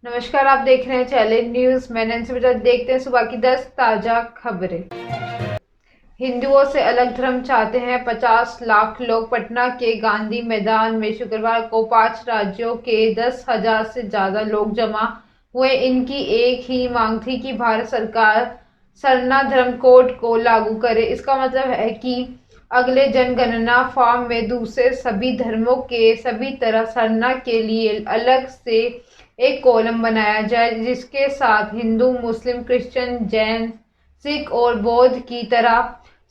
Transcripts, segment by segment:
नमस्कार, आप देख रहे हैं चैलेंज न्यूज। मैं नैन्सी बजाज। देखते हैं सुबह की 10 ताजा खबरें। हिंदुओं से अलग धर्म चाहते हैं 50 लाख लोग। पटना के गांधी मैदान में शुक्रवार को 5 राज्यों के 10,000 से ज्यादा लोग जमा हुए। इनकी एक ही मांग थी कि भारत सरकार सरना धर्म कोड को लागू करे। इसका मतलब है कि अगले जनगणना फॉर्म में दूसरे सभी धर्मों के सभी तरह सरना के लिए अलग से एक कॉलम बनाया जाए, जिसके साथ हिंदू, मुस्लिम, क्रिश्चियन, जैन, सिख और बौद्ध की तरह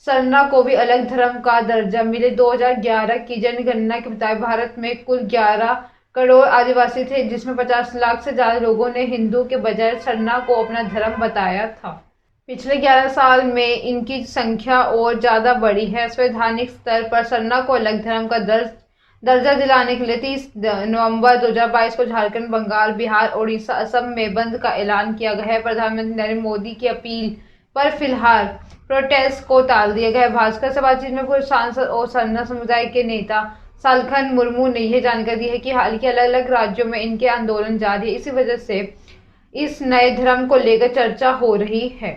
सरना को भी अलग धर्म का दर्जा मिले। 2011 की जनगणना के मुताबिक भारत में कुल 11 करोड़ आदिवासी थे, जिसमें 50 लाख से ज्यादा लोगों ने हिंदू के बजाय सरना को अपना धर्म बताया था। पिछले 11 साल में इनकी संख्या और ज्यादा बढ़ी है। संवैधानिक स्तर पर सरना को अलग धर्म का दर्जा दिलाने के लिए 30 नवंबर 2022 को झारखंड, बंगाल, बिहार, ओडिशा, असम में बंद का ऐलान किया गया है। प्रधानमंत्री नरेंद्र मोदी की अपील पर फिलहाल प्रोटेस्ट को टाल दिया गया है। भास्कर से बातचीत में पूर्व सांसद और सरना समुदाय के नेता सालखन मुर्मू ने यह जानकारी दी है कि हाल के अलग अलग राज्यों में इनके आंदोलन जारी है। इसी वजह से इस नए धर्म को लेकर चर्चा हो रही है।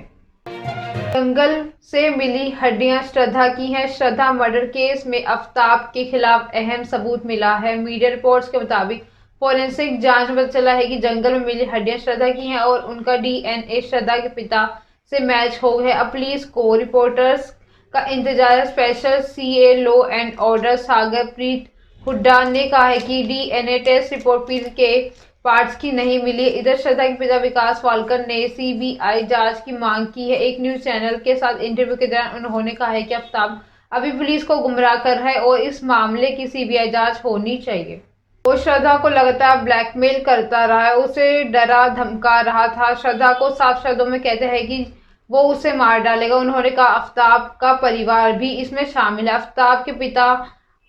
जंगल से मिली हड्डियां श्रद्धा की हैं। श्रद्धा मर्डर केस में आफ्ताब के खिलाफ अहम सबूत मिला है। मीडिया रिपोर्ट्स के मुताबिक फोरेंसिक जांच में पता चला है कि जंगल में मिली हड्डियां श्रद्धा की हैं और उनका डीएनए श्रद्धा के पिता से मैच हो गया है। अब पुलिस को रिपोर्टर्स का इंतजार है। Special CA law and order Sagar Preet Hooda ने कहा है कि डीएनए टेस्ट रिपोर्ट पीड़ित के पार्ट्स की नहीं मिली। इधर श्रद्धा के पिता विकास वालकर ने सीबीआई जांच की मांग की है। एक न्यूज चैनल के साथ इंटरव्यू के दौरान उन्होंने कहा है कि आफ्ताब अभी पुलिस को गुमराह कर रहा है और इस मामले की सीबीआई जांच होनी चाहिए। वो श्रद्धा को लगातार ब्लैकमेल करता रहा है, उसे डरा धमका रहा था। श्रद्धा को साफ शब्दों में कहते हैं कि वो उसे मार डालेगा। उन्होंने कहा आफ्ताब का परिवार भी इसमें शामिल है। आफ्ताब के पिता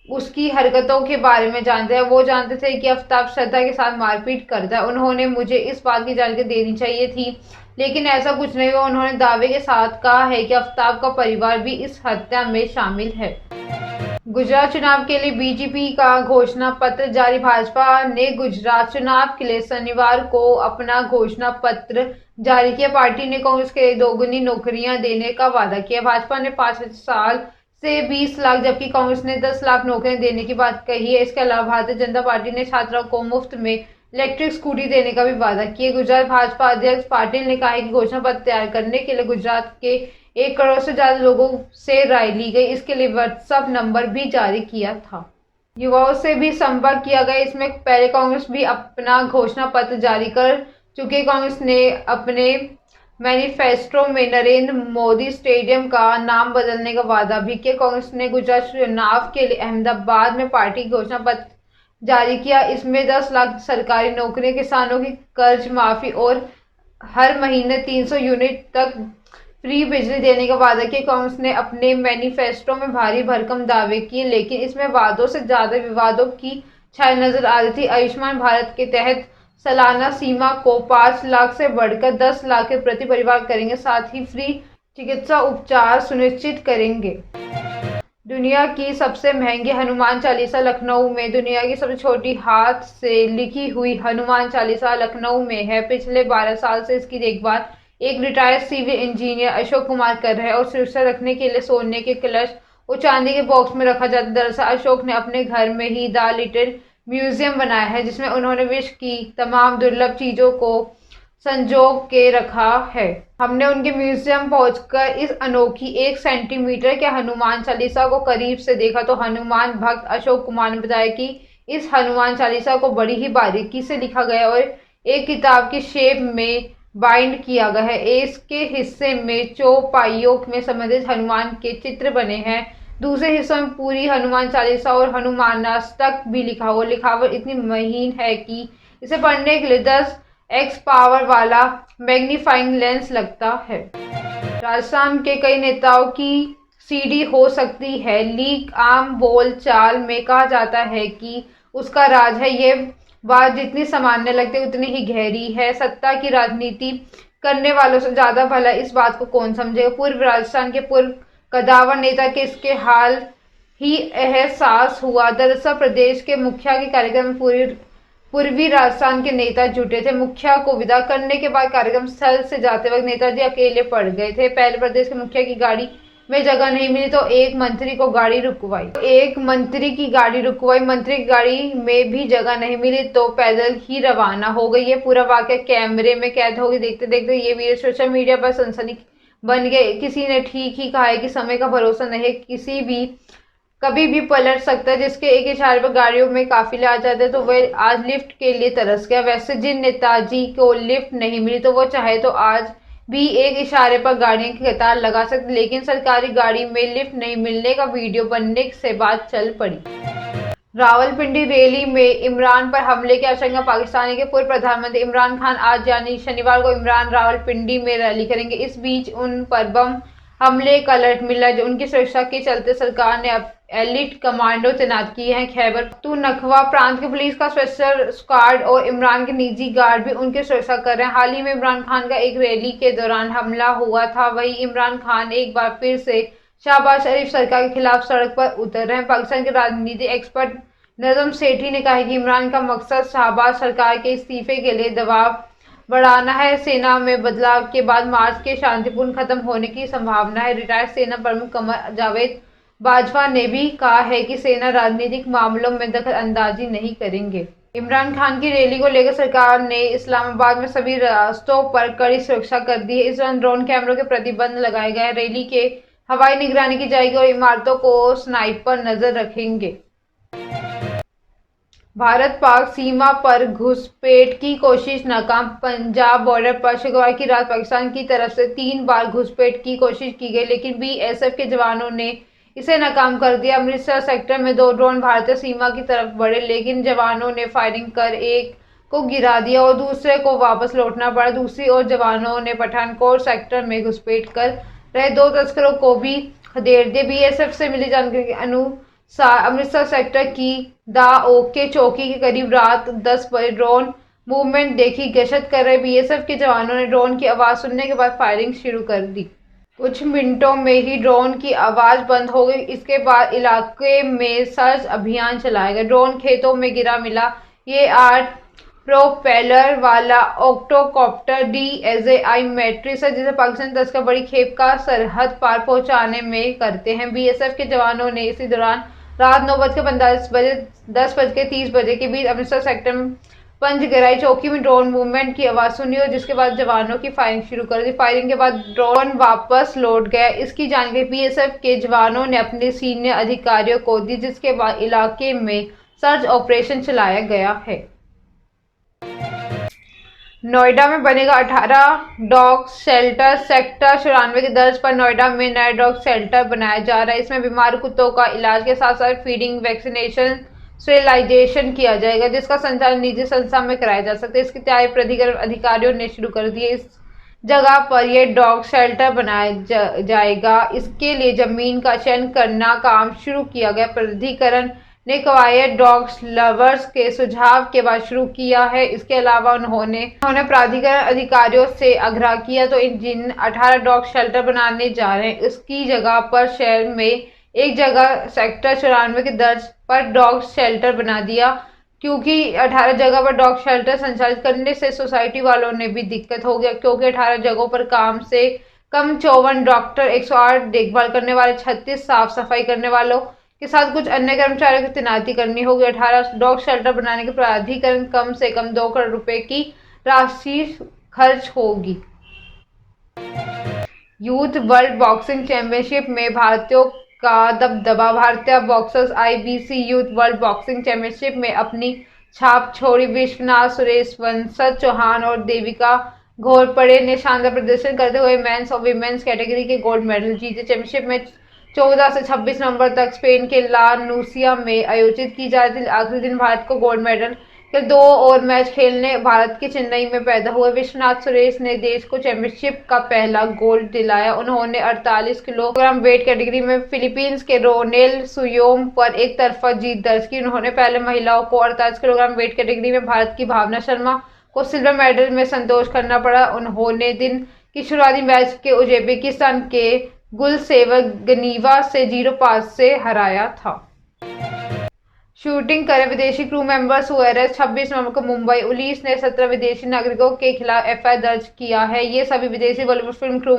उसकी हरकतों के बारे में जानते हैं। वो जानते थे कि आफ्ताब श्रद्धा के साथ मारपीट करता है। उन्होंने मुझे इस बात की जानकारी देनी चाहिए थी, लेकिन ऐसा कुछ नहीं हुआ। उन्होंने दावे के साथ कहा है कि आफ्ताब का परिवार भी इस हत्या में शामिल है। गुजरात चुनाव के लिए बीजेपी का घोषणा पत्र जारी। भाजपा ने गुजरात चुनाव के लिए शनिवार को अपना घोषणा पत्र जारी किया। पार्टी ने कांग्रेस के लिए दोगुनी नौकरियां देने का वादा किया। भाजपा ने 5 साल से 20 लाख जबकि कांग्रेस ने 10 लाख नौकरियां देने की बात कही है। इसके अलावा भारतीय जनता पार्टी ने छात्रों को मुफ्त में इलेक्ट्रिक स्कूटी देने का भी वादा किया। गुजरात भाजपा अध्यक्ष पाटिल ने कहा है कि घोषणा पत्र तैयार करने के लिए गुजरात के 1 करोड़ से ज्यादा लोगों से राय ली गई। इसके लिए व्हाट्सएप नंबर भी जारी किया था। युवाओं से भी संपर्क किया गया। इसमें पहले कांग्रेस भी अपना घोषणा पत्र जारी कर चुके। कांग्रेस ने अपने मैनिफेस्टो में नरेंद्र मोदी स्टेडियम का नाम बदलने का वादा भी किया। कांग्रेस ने गुजरात चुनाव के लिए अहमदाबाद में पार्टी घोषणा पत्र जारी किया। इसमें 10 लाख सरकारी नौकरियां, किसानों की कर्ज माफी और हर महीने 300 यूनिट तक फ्री बिजली देने का वादा किया। कांग्रेस ने अपने मैनिफेस्टो में भारी भरकम दावे किए, लेकिन इसमें वादों से ज्यादा विवादों की छाया नजर आ रही थी। आयुष्मान भारत के तहत सालाना सीमा को 5 लाख से बढ़कर 10 लाख के प्रति परिवार करेंगे। साथ ही फ्री चिकित्सा उपचार सुनिश्चित करेंगे। दुनिया की सबसे महंगी हनुमान चालीसा लखनऊ में। दुनिया की सबसे छोटी हाथ से लिखी हुई हनुमान चालीसा लखनऊ में है। पिछले 12 साल से इसकी देखभाल एक retired civil engineer Ashok Kumar कर रहे हैं और सुरक्षा रखने के लिए सोने के कलश और चांदी के बॉक्स में रखा जाता है। दरअसल अशोक ने अपने घर में ही द लिटिल म्यूजियम बनाया है, जिसमें उन्होंने विश्व की तमाम दुर्लभ चीजों को संजो के रखा है। हमने उनके म्यूजियम पहुंचकर इस अनोखी 1 सेंटीमीटर के हनुमान चालीसा को करीब से देखा तो हनुमान भक्त अशोक कुमार ने बताया कि इस हनुमान चालीसा को बड़ी ही बारीकी से लिखा गया और एक किताब की शेप में बाइंड किया गया है। इसके हिस्से में चौपाइयों में संबंधित हनुमान के चित्र बने हैं। दूसरे हिस्सों में पूरी हनुमान चालीसा और हनुमानाष्टक भी लिखा हुआ। लिखावट इतनी महीन है कि इसे पढ़ने के लिए 10x पावर वाला मैग्नीफाइंग लेंस लगता है। राजस्थान के कई नेताओं की सीडी हो सकती है लीक। आम बोल चाल में कहा जाता है कि उसका राज है। ये बात जितनी सामान्य लगती है उतनी ही गहरी है। सत्ता की राजनीति करने वालों से ज्यादा भला इस बात को कौन समझेगा। पूर्व राजस्थान के पूर्व कदावर नेता के इसके हाल ही एहसास हुआ। दरअसल प्रदेश के मुखिया के कार्यक्रम में पूरी पूर्वी राजस्थान के नेता जुटे थे। मुखिया को विदा करने के बाद कार्यक्रम स्थल से जाते वक्त नेताजी अकेले पड़ गए थे। पहले प्रदेश के मुखिया की गाड़ी में जगह नहीं मिली तो एक मंत्री की गाड़ी रुकवाई। मंत्री की गाड़ी में भी जगह नहीं मिली तो पैदल ही रवाना हो गई। ये पूरा वाकया कैमरे में कैद हो गई। देखते देखते ये वीडियो सोशल मीडिया पर सनसनी बन गए। किसी ने ठीक ही कहा है कि समय का भरोसा नहीं है, किसी भी कभी भी पलट सकता है। जिसके एक इशारे पर गाड़ियों में काफिले आ जाते हैं तो वह आज लिफ्ट के लिए तरस गया। वैसे जिन नेताजी को लिफ्ट नहीं मिली तो वो चाहे तो आज भी एक इशारे पर गाड़ियों की कतार लगा सकते, लेकिन सरकारी गाड़ी में लिफ्ट नहीं मिलने का वीडियो बनने से बात चल पड़ी। रावलपिंडी रैली में इमरान पर हमले की आशंका। पाकिस्तान के पूर्व प्रधानमंत्री इमरान खान आज यानी शनिवार को इमरान रावलपिंडी में रैली करेंगे। इस बीच उन पर बम हमले का अलर्ट मिला। जो उनकी सुरक्षा के चलते सरकार ने अब एलिट कमांडो तैनात किए हैं। खैबर पख्तूनख्वा प्रांत की पुलिस का स्पेशल स्क्वाड और इमरान के निजी गार्ड भी उनकी सुरक्षा कर रहे हैं। हाल ही में इमरान खान का एक रैली के दौरान हमला हुआ था। वहीं इमरान खान एक बार फिर से शहबाज शरीफ सरकार के खिलाफ सड़क पर उतर रहे हैं। पाकिस्तान के राजनीति एक्सपर्ट नजम सेठी ने कहा है कि इमरान का मकसद शहबाज सरकार के इस्तीफे के लिए दबाव बढ़ाना है। सेना में बदलाव के बाद मार्च के शांतिपूर्ण खत्म होने की संभावना है। रिटायर्ड सेना प्रमुख कमर जावेद बाजवा ने भी कहा है कि सेना राजनीतिक मामलों में दखल अंदाजी नहीं करेंगे। इमरान खान की रैली को लेकर सरकार ने इस्लामाबाद में सभी रास्तों पर कड़ी सुरक्षा कर दी है। इस दौरान ड्रोन कैमरों के प्रतिबंध लगाए गए। रैली के हवाई निगरानी की जाएगी और इमारतों को स्नाइपर नजर रखेंगे। भारत पाक सीमा पर घुसपैठ की कोशिश नाकाम। पंजाब बॉर्डर पर शुक्रवार की रात पाकिस्तान की तरफ से 3 बार घुसपैठ की कोशिश की गई, लेकिन बीएसएफ के जवानों ने इसे नाकाम कर दिया। अमृतसर सेक्टर में 2 ड्रोन भारतीय सीमा की तरफ बढ़े, लेकिन जवानों ने फायरिंग कर एक को गिरा दिया और दूसरे को वापस लौटना पड़ा। दूसरी ओर जवानों ने पठानकोट सेक्टर में घुसपैठ कर रहे 2 तस्करों को भी खदेड़ दिया। बीएसएफ से मिली जानकारी के अनुसार अमृतसर सेक्टर की दाओके चौकी के करीब रात 10 बजे ड्रोन मूवमेंट देखी। गश्त कर रहे बीएसएफ के जवानों ने ड्रोन की आवाज सुनने के बाद फायरिंग शुरू कर दी। कुछ मिनटों में ही ड्रोन की आवाज बंद हो गई। इसके बाद इलाके में सर्च अभियान चलाया गया। ड्रोन खेतों में गिरा मिला। ये 8 प्रोपेलर वाला ऑक्टोकॉप्टर DJI मैट्रिक्स है, जिसे पाकिस्तान तस्कर बड़ी खेप का सरहद पार पहुंचाने में करते हैं। बीएसएफ के जवानों ने इसी दौरान रात 9:45 बजे 10:30 बजे के बीच अमृतसर सेक्टर में पंजगराई चौकी में ड्रोन मूवमेंट की आवाज सुनी और जिसके बाद जवानों की फायरिंग शुरू कर दी। फायरिंग के बाद ड्रोन वापस लौट गया। इसकी जानकारी बीएसएफ के जवानों ने अपने सीनियर अधिकारियों को दी, जिसके बाद इलाके में सर्च ऑपरेशन चलाया गया है। नोएडा में बनेगा 18 डॉग शेल्टर। सेक्टर 94 की तर्ज पर नोएडा में नया डॉग शेल्टर बनाया जा रहा है। इसमें बीमार कुत्तों का इलाज के साथ साथ फीडिंग, वैक्सीनेशन, स्टेरिलाइजेशन किया जाएगा, जिसका संचालन निजी संस्था में कराया जा सकता है। इसकी तैयारी प्राधिकरण अधिकारियों ने शुरू कर दी है। इस जगह पर यह डॉग शेल्टर बनाया जाएगा। इसके लिए जमीन का चयन करना काम शुरू किया गया। प्राधिकरण ने क्वाइट डॉग्स लवर्स के सुझाव के बाद शुरू किया है। इसके अलावा उन्होंने प्राधिकरण अधिकारियों से आग्रह किया तो जिन 18 डॉग शेल्टर बनाने जा रहे हैं उसकी जगह पर शहर में एक जगह सेक्टर 94 की तर्ज पर डॉग शेल्टर बना दिया, क्योंकि 18 जगह पर डॉग शेल्टर संचालित करने से सोसाइटी वालों ने भी दिक्कत हो गया, क्योंकि 18 जगहों पर कम से कम 54 डॉक्टर, 108 देखभाल करने वाले, 36 साफ सफाई करने वालों के साथ कुछ अन्य कर्मचारियों की तैनाती करनी होगी। 18 डॉग शेल्टर बनाने के प्राधिकरण कम से कम 2 करोड़ रुपए की राशि खर्च होगी। यूथ वर्ल्ड बॉक्सिंग चैंपियनशिप में भारतीयों का दबदबा। भारतीय boxers IBC youth world boxing championship में अपनी छाप छोड़ी। विश्वनाथ, सुरेश, वंशज चौहान और देविका घोरपड़े ने शानदार प्रदर्शन करते हुए मेंस और विमेंस कैटेगरी के गोल्ड मेडल जीते। चैंपियनशिप में 14 से 26 नवंबर तक स्पेन के ला नूसिया में आयोजित की जा रही थी। आखिरी दिन भारत को गोल्ड मेडल के 2 और मैच खेलने भारत के चेन्नई में पैदा हुए विश्वनाथ सुरेश ने देश को चैंपियनशिप का पहला गोल्ड दिलाया। उन्होंने 48 किलोग्राम वेट कैटेगरी में फिलीपींस के रोनेल सुयोम पर एक तरफा जीत दर्ज की। उन्होंने पहले महिलाओं को 48 किलोग्राम वेट कैटेगरी में भारत की भावना शर्मा को सिल्वर मेडल में संतोष करना पड़ा। उन्होंने दिन की शुरुआती मैच के उज्बेकिस्तान के गुलसेवर गनीवा से 0-5 से हराया था। शूटिंग करे विदेशी क्रू मेंबर्स हुए अरेस्ट। 26 नवंबर को मुंबई पुलिस ने 17 विदेशी नागरिकों के खिलाफ एफआईआर दर्ज किया है। ये सभी विदेशी बॉलीवुड फिल्म क्रू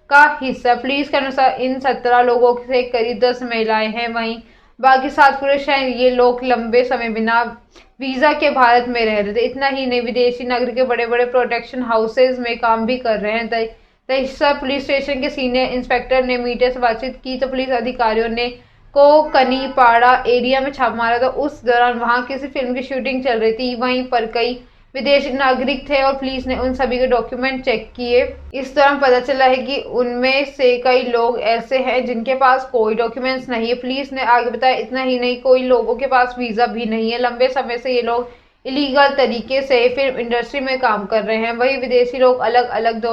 का हिस्सा। पुलिस के अनुसार इन 17 लोगों से करीब 10 महिलाएं हैं, वहीं बाकी 7 पुरुष हैं। ये लोग लंबे समय बिना वीजा के भारत में रह रहे थे। इतना ही नहीं, विदेशी नागरिक बड़े बड़े प्रोटेक्शन हाउसेज में काम भी कर रहे हैं। दहिसर पुलिस स्टेशन के सीनियर इंस्पेक्टर ने मीडिया से बातचीत की तो पुलिस अधिकारियों ने कोकनीपाड़ा एरिया में छापा मारा था। उस दौरान वहां किसी फिल्म की शूटिंग चल रही थी। वहीं पर कई विदेशी नागरिक थे और पुलिस ने उन सभी के डॉक्यूमेंट चेक किए। इस दौरान पता चला है कि उनमें से कई लोग ऐसे हैं जिनके पास कोई डॉक्यूमेंट्स नहीं है। पुलिस ने आगे बताया, इतना ही नहीं, कोई लोगों के पास वीजा भी नहीं है। लंबे समय से ये लोग इलीगल तरीके से फिल्म इंडस्ट्री में काम कर रहे हैं। वही विदेशी लोग अलग अलग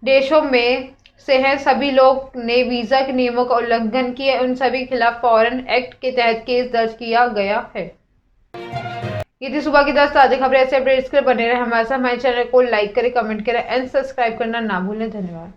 देशों में से हैं। सभी लोग ने वीजा के नियमों का उल्लंघन किया। उन सभी के खिलाफ फॉरेन एक्ट के तहत केस दर्ज किया गया है। ये थी सुबह की 10 ताज़ा खबरें। ऐसे अपडेट्स के लिए बने रहे हमारे साथ। हमारे चैनल को लाइक करें, कमेंट करें एंड सब्सक्राइब करना ना भूलें। धन्यवाद।